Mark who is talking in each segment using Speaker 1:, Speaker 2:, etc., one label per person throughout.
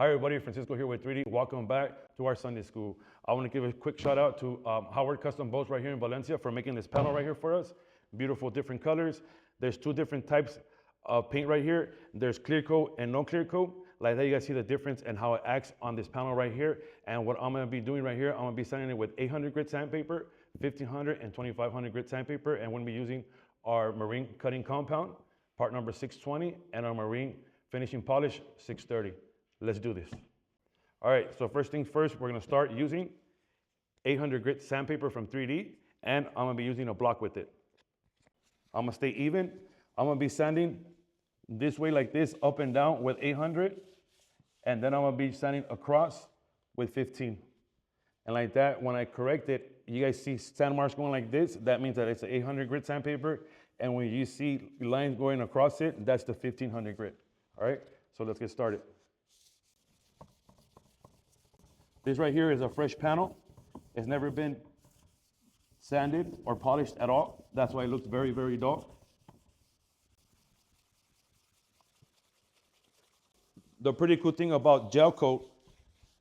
Speaker 1: Hi everybody, Francisco here with 3D. Welcome back to our Sunday school. I want to give a quick shout out to Howard Custom Boats right here in Valencia for making this panel right here for us. Beautiful different colors. There's two different types of paint right here. There's clear coat and no clear coat. Like that, you guys see the difference and how it acts on this panel right here. And what I'm going to be doing right here, I'm going to be sanding it with 800 grit sandpaper, 1500 and 2500 grit sandpaper, and we're going to be using our marine cutting compound, part number 620, and our marine finishing polish 630. Let's do this. All right, so first things first, we're gonna start using 800 grit sandpaper from 3D, and I'm gonna be using a block with it. I'm gonna stay even. I'm gonna be sanding this way like this, up and down with 800, and then I'm gonna be sanding across with 15. And like that, when I correct it, you guys see sand marks going like this, that means that it's an 800 grit sandpaper, and when you see lines going across it, that's the 1500 grit. All right, so let's get started. This right here is a fresh panel. It's never been sanded or polished at all. That's why it looks very, very dull. The pretty cool thing about gel coat,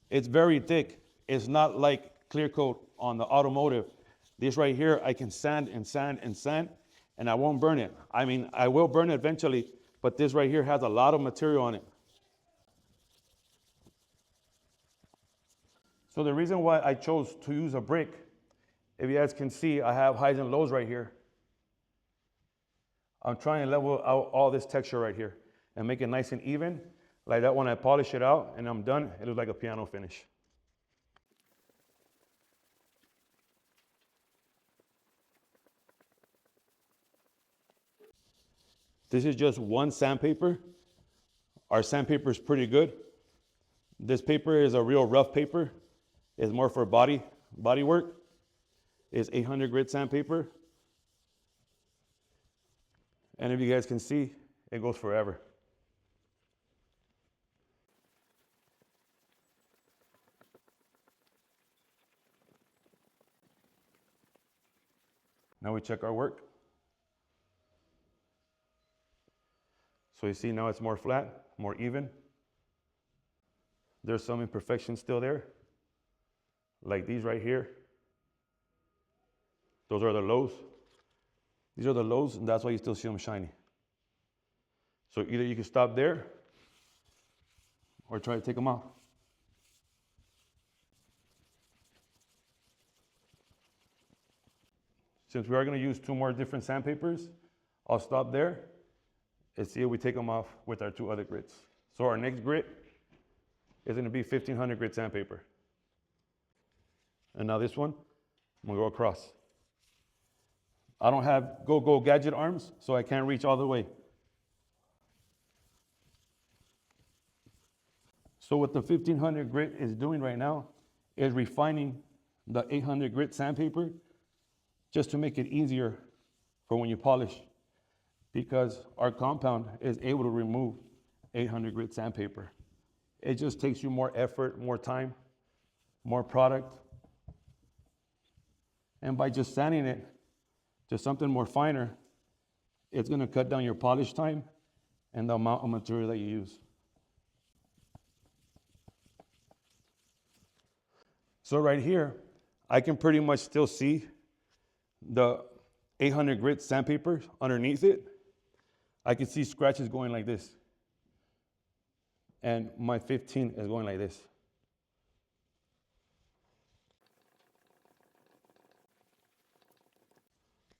Speaker 1: it's very thick. It's not like clear coat on the automotive. This right here, I can sand and sand and sand, and I won't burn it. I mean, I will burn it eventually, but this right here has a lot of material on it. So the reason why I chose to use a brick, if you guys can see, I have highs and lows right here. I'm trying to level out all this texture right here and make it nice and even. Like that, when I polish it out and I'm done, it looks like a piano finish. This is just one sandpaper. Our sandpaper is pretty good. This paper is a real rough paper. It's more for body work. It's 800 grit sandpaper. And if you guys can see, it goes forever. Now we check our work. So you see now it's more flat, more even. There's some imperfections still there, like these right here. Those are the lows. These are the lows, and that's why you still see them shiny. So either you can stop there or try to take them off. Since we are going to use two more different sandpapers, I'll stop there and see if we take them off with our two other grits. So our next grit is going to be 1500 grit sandpaper. And now this one, I'm gonna go across. I don't have go gadget arms, so I can't reach all the way. So what the 1500 grit is doing right now is refining the 800 grit sandpaper just to make it easier for when you polish, because our compound is able to remove 800 grit sandpaper. It just takes you more effort, more time, more product. And by just sanding it to something more finer, it's gonna cut down your polish time and the amount of material that you use. So right here, I can pretty much still see the 800 grit sandpaper underneath it. I can see scratches going like this. And my 15 is going like this.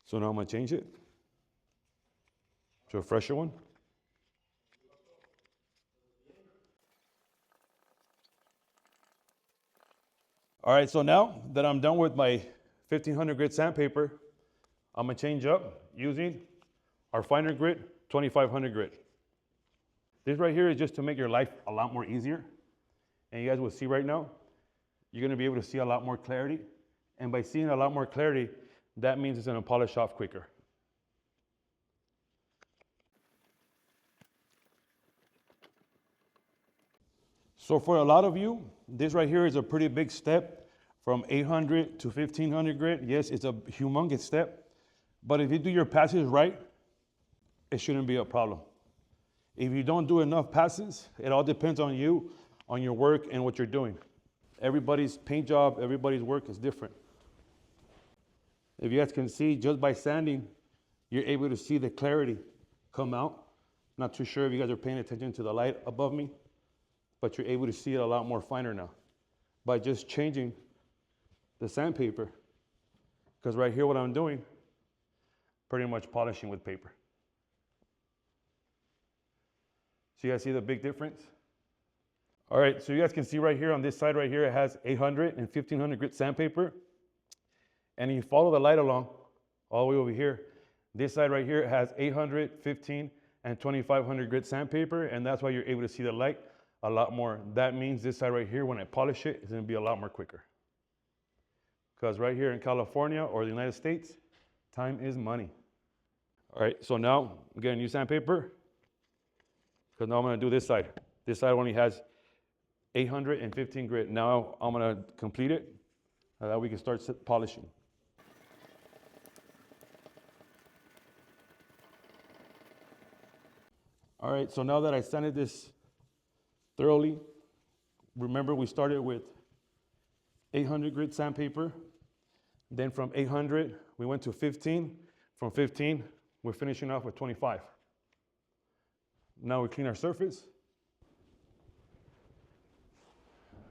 Speaker 1: So now I'm gonna change it to a fresher one. All right, so now that I'm done with my 1500 grit sandpaper, I'm gonna change up using our finer grit, 2500 grit. This right here is just to make your life a lot more easier. And you guys will see right now, you're gonna be able to see a lot more clarity. And by seeing a lot more clarity, that means it's gonna polish off quicker. So for a lot of you, this right here is a pretty big step from 800 to 1500 grit. Yes, it's a humongous step, but if you do your passes right, it shouldn't be a problem. If you don't do enough passes, it all depends on you, on your work and what you're doing. Everybody's paint job, everybody's work is different. If you guys can see, just by sanding, you're able to see the clarity come out. Not too sure if you guys are paying attention to the light above me, but you're able to see it a lot more finer now by just changing the sandpaper. Because right here, what I'm doing, pretty much polishing with paper. So you guys see the big difference? All right, so you guys can see right here on this side right here, it has 800 and 1500 grit sandpaper. And you follow the light along all the way over here. This side right here has 800, 15, and 2500 grit sandpaper, and that's why you're able to see the light a lot more. That means this side right here, when I polish it, it's gonna be a lot more quicker. Because right here in California or the United States, time is money. All right, so now I'm getting new sandpaper, because now I'm gonna do this side. This side only has 815 grit. Now I'm gonna complete it, so that we can start polishing. All right, so now that I sanded this thoroughly, remember we started with 800 grit sandpaper. Then from 800, we went to 15. From 15, we're finishing off with 25. Now we clean our surface.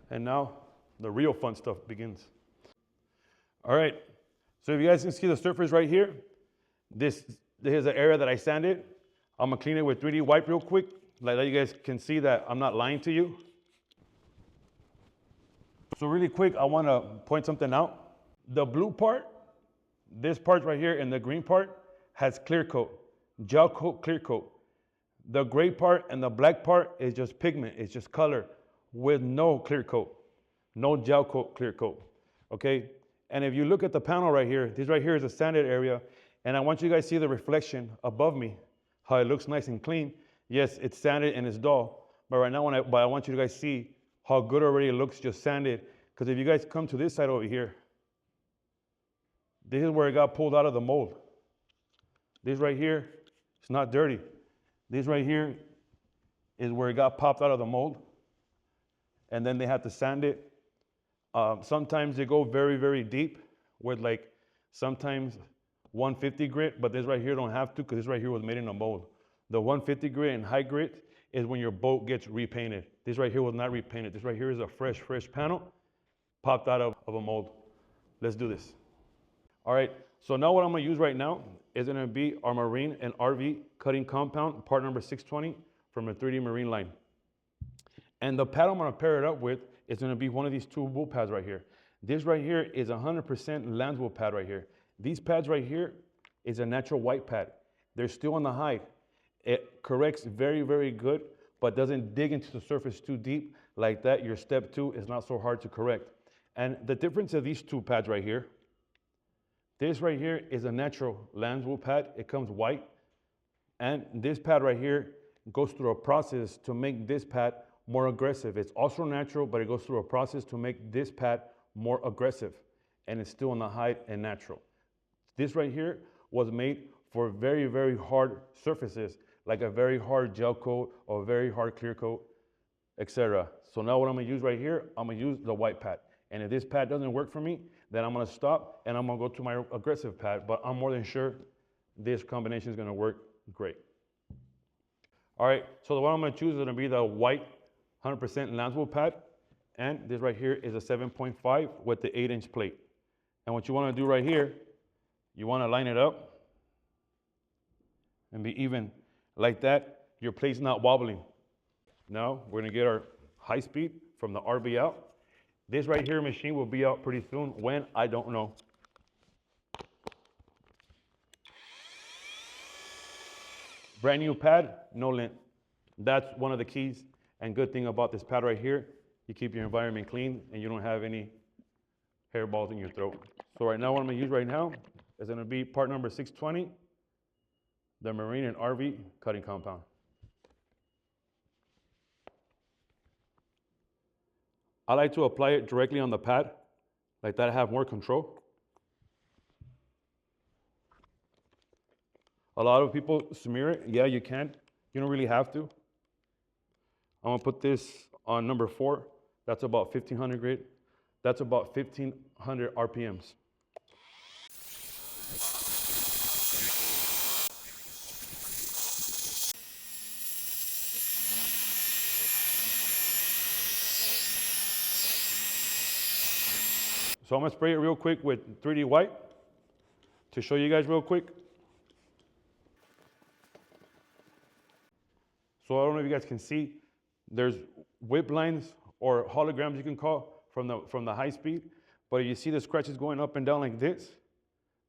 Speaker 1: And now the real fun stuff begins. All right, so if you guys can see the surface right here, this is the area that I sanded. I'm gonna clean it with 3D wipe real quick, like that you guys can see that I'm not lying to you. So really quick, I wanna point something out. The blue part, this part right here, and the green part has clear coat, gel coat, clear coat. The gray part and the black part is just pigment, it's just color with no clear coat, no gel coat, clear coat, okay? And if you look at the panel right here, this right here is a sanded area, and I want you guys to see the reflection above me, how it looks nice and clean. Yes, it's sanded and it's dull, but right now I want you guys to see how good already it looks just sanded. Because if you guys come to this side over here, this is where it got pulled out of the mold. This right here, it's not dirty. This right here is where it got popped out of the mold, and then they had to sand it. Sometimes they go very, very deep with like sometimes 150 grit, but this right here don't have to, because this right here was made in a mold. The 150 grit and high grit is when your boat gets repainted. This right here was not repainted. This right here is a fresh panel popped out of a mold. Let's do this. All right, so now what I'm gonna use right now is gonna be our marine and RV cutting compound, part number 620 from a 3D marine line. And the pad I'm gonna pair it up with is gonna be one of these two wool pads right here. This right here is 100% lamb's wool pad right here. These pads right here is a natural white pad. They're still on the hide. It corrects very, very good, but doesn't dig into the surface too deep. Like that, your step 2 is not so hard to correct. And the difference of these two pads right here, this right here is a natural lamb's wool pad. It comes white. And this pad right here goes through a process to make this pad more aggressive. It's also natural, but it goes through a process to make this pad more aggressive. And it's still on the hide and natural. This right here was made for very, very hard surfaces, like a very hard gel coat or very hard clear coat, etc. So now what I'm gonna use right here, I'm gonna use the white pad. And if this pad doesn't work for me, then I'm gonna stop and I'm gonna go to my aggressive pad, but I'm more than sure this combination is gonna work great. All right, so the one I'm gonna choose is gonna be the white 100% lamb's wool pad. And this right here is a 7.5 with the 8-inch plate. And what you wanna do right here, you wanna line it up and be even. Like that, your plate's not wobbling. Now, we're gonna get our high speed from the RV out. This right here machine will be out pretty soon. When, I don't know. Brand new pad, no lint. That's one of the keys and good thing about this pad right here. You keep your environment clean and you don't have any hairballs in your throat. So right now, what I'm gonna use right now is gonna be part number 620, the marine and RV cutting compound. I like to apply it directly on the pad, like that I have more control. A lot of people smear it. Yeah, you can. You don't really have to. I'm gonna put this on number 4, that's about 1500 grit. That's about 1500 RPMs. So I'm gonna spray it real quick with 3D white to show you guys real quick. So I don't know if you guys can see, there's whip lines or holograms you can call from the high speed, but you see the scratches going up and down like this,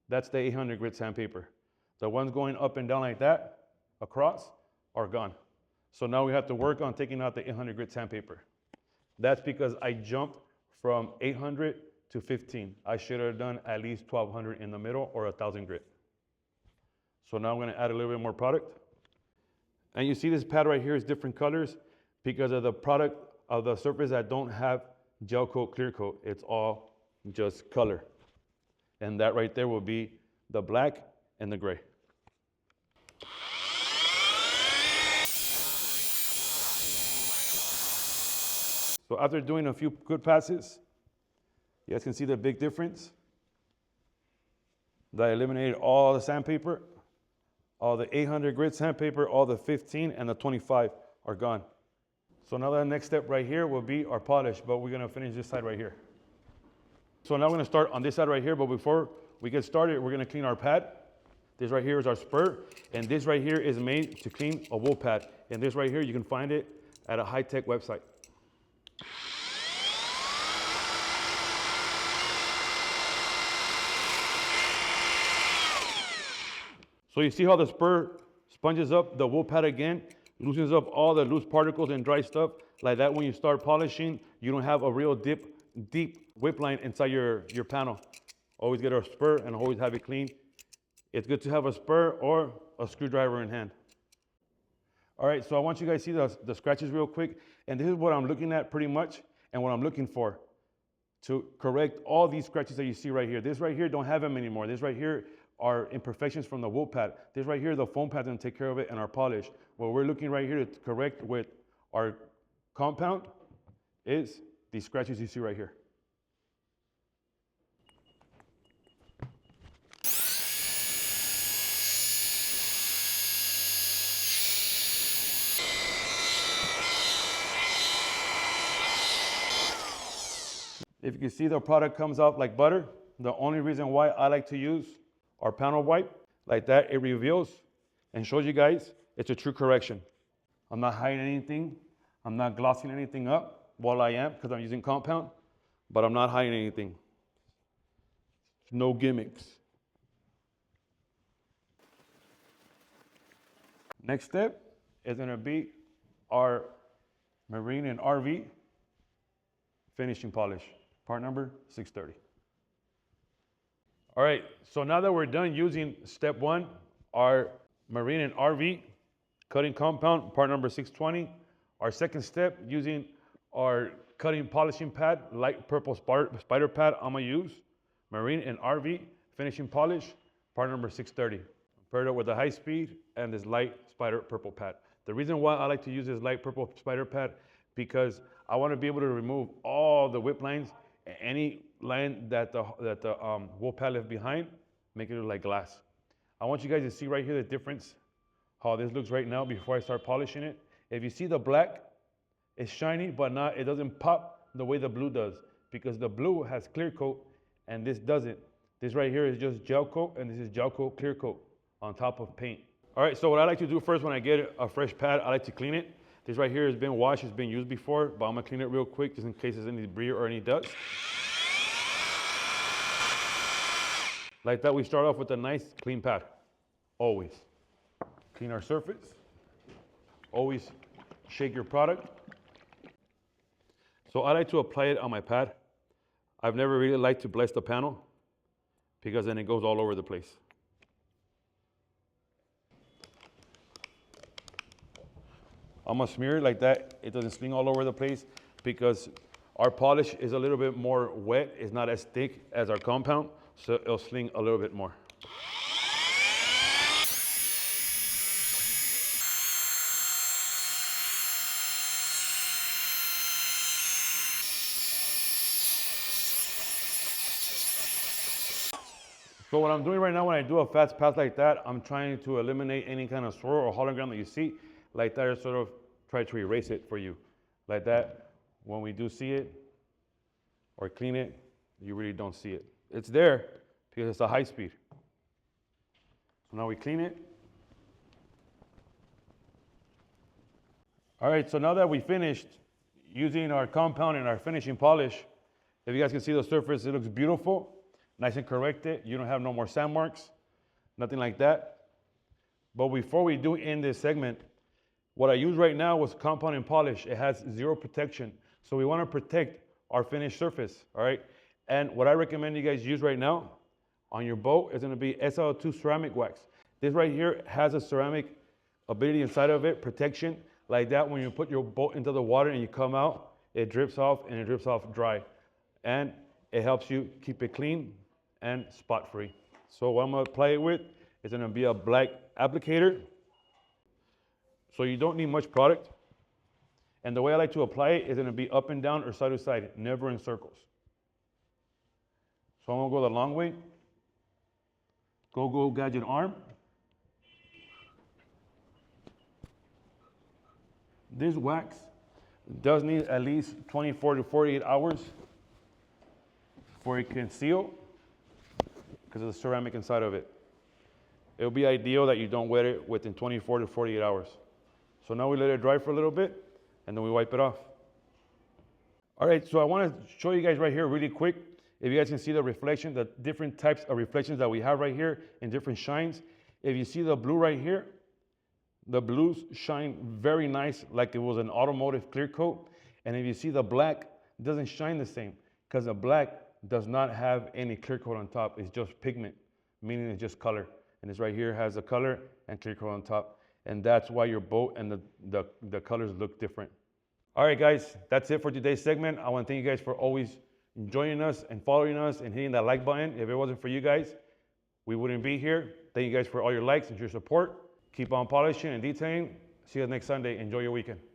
Speaker 1: that's the 800 grit sandpaper. The ones going up and down like that, across, are gone. So now we have to work on taking out the 800 grit sandpaper. That's because I jumped from 800 to 15. I should have done at least 1200 in the middle or 1000 grit. So now I'm gonna add a little bit more product. And you see this pad right here is different colors because of the product of the surface that don't have gel coat, clear coat. It's all just color. And that right there will be the black and the gray. So after doing a few good passes, you guys can see the big difference. That I eliminated all the sandpaper. All the 800 grit sandpaper, all the 15 and the 25 are gone. So now the next step right here will be our polish, but we're gonna finish this side right here. So now we're gonna start on this side right here, but before we get started, we're gonna clean our pad. This right here is our spur, and this right here is made to clean a wool pad. And this right here, you can find it at a high-tech website. So you see how the spur sponges up the wool pad again, loosens up all the loose particles and dry stuff. Like that, when you start polishing, you don't have a real deep whip line inside your panel. Always get a spur and always have it clean. It's good to have a spur or a screwdriver in hand. All right, so I want you guys to see the scratches real quick. And this is what I'm looking at pretty much and what I'm looking for to correct all these scratches that you see right here. This right here don't have them anymore. This right here are imperfections from the wool pad. This right here, the foam pad's gonna take care of it and our polish. What we're looking right here to correct with our compound is these scratches you see right here. If you can see, the product comes out like butter. The only reason why I like to use our panel wipe like that, it reveals and shows you guys it's a true correction. I'm not hiding anything. I'm not glossing anything up. Well, I am because I'm using compound, but I'm not hiding anything. No gimmicks. Next step is gonna be our marine and RV finishing polish, part number 630. All right, so now that we're done using step 1, our marine and RV cutting compound, part number 620, our second step using our cutting polishing pad, light purple spider pad, I'm gonna use marine and RV finishing polish, part number 630. Paired up with the high speed and this light spider purple pad. The reason why I like to use this light purple spider pad, because I wanna be able to remove all the whip lines, any line that the wool pad left behind, make it look like glass. I want you guys to see right here the difference, how this looks right now before I start polishing it. If you see the black, it's shiny, but it doesn't pop the way the blue does, because the blue has clear coat and this doesn't. This right here is just gel coat, and this is gel coat, clear coat on top of paint. All right, so what I like to do first when I get a fresh pad, I like to clean it. This right here has been washed, it's been used before, but I'm gonna clean it real quick just in case there's any debris or any dust. Like that, we start off with a nice clean pad, always. Clean our surface, always shake your product. So I like to apply it on my pad. I've never really liked to bless the panel because then it goes all over the place. I'm gonna smear it like that. It doesn't sling all over the place because our polish is a little bit more wet. It's not as thick as our compound, so it'll sling a little bit more. So what I'm doing right now when I do a fast pass like that, I'm trying to eliminate any kind of swirl or hologram that you see. Like that, I sort of try to erase it for you. Like that, when we do see it or clean it, you really don't see it. It's there because it's a high speed. So now we clean it. All right, so now that we finished using our compound and our finishing polish, if you guys can see the surface, it looks beautiful, nice and corrected. You don't have no more sand marks, nothing like that. But before we do end this segment, what I use right now was compound and polish. It has zero protection. So we want to protect our finished surface, all right? And what I recommend you guys use right now on your boat is going to be SL2 ceramic wax. This right here has a ceramic ability inside of it, protection. Like that, when you put your boat into the water and you come out, it drips off and it drips off dry. And it helps you keep it clean and spot free. So what I'm gonna apply it with is gonna be a black applicator. So you don't need much product. And the way I like to apply it is gonna be up and down or side to side, never in circles. So I'm gonna go the long way. Go gadget arm. This wax does need at least 24 to 48 hours before it can seal because of the ceramic inside of it. It will be ideal that you don't wet it within 24 to 48 hours. So now we let it dry for a little bit and then we wipe it off. All right, so I want to show you guys right here really quick. If you guys can see the reflection, the different types of reflections that we have right here in different shines. If you see the blue right here, the blues shine very nice like it was an automotive clear coat. And if you see the black, it doesn't shine the same because the black does not have any clear coat on top. It's just pigment, meaning it's just color. And this right here has a color and clear coat on top. And that's why your boat and the colors look different. All right, guys, that's it for today's segment. I want to thank you guys for always joining us and following us and hitting that like button. If it wasn't for you guys, we wouldn't be here. Thank you guys for all your likes and your support. Keep on polishing and detailing. See you next Sunday. Enjoy your weekend.